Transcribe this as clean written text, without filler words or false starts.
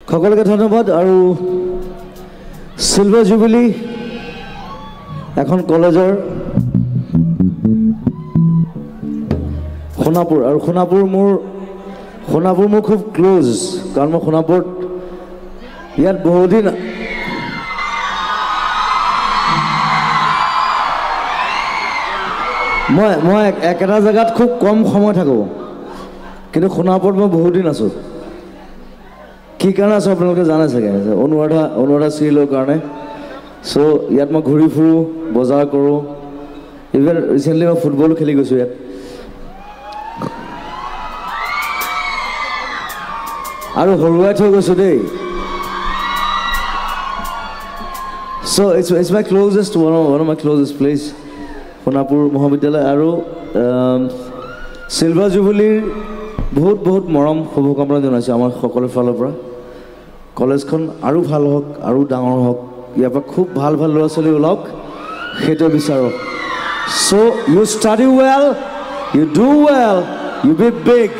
সকলকে ধন্যবাদ আৰু সিলভাৰ জুবিলি এখন কলেজৰ সোণাপুৰ আৰু সোণাপুৰ মোৰ খুব ক্লোজ কাৰণ মই সোণাপুৰত ইয়াত বহুদিন মই একেটা জেগাত খুব কম সময় থাকোঁ কিন্তু সোণাপুৰত মই বহুদিন আছোঁ কি কাৰণে আছোঁ আপোনালোকে জানে চাগে অনুৰাধা চিৰিয়েলৰ কাৰণে চ' ইয়াত মই ঘূৰি ফুৰোঁ বজাৰ কৰোঁ ইভেন ৰিচেণ্টলি মই ফুটবলো খেলি গৈছোঁ ইয়াত আৰু হৰুৱাই থৈ গৈছোঁ they so' it's my closest one of my closest place Sonapur Mahavidyalaya আৰু সিলভাৰ জুবিলিৰ বহুত মৰম শুভকামনা জনাইছোঁ আমাৰ সকলোৰে ফালৰ পৰা কলেজখন আৰু ভাল হওক আৰু ডাঙৰ হওক ইয়াৰ পৰা খুব ভাল ল'ৰা ছোৱালী ওলাওক সেইটোৱে বিচাৰোঁ so' you study well you do well you be big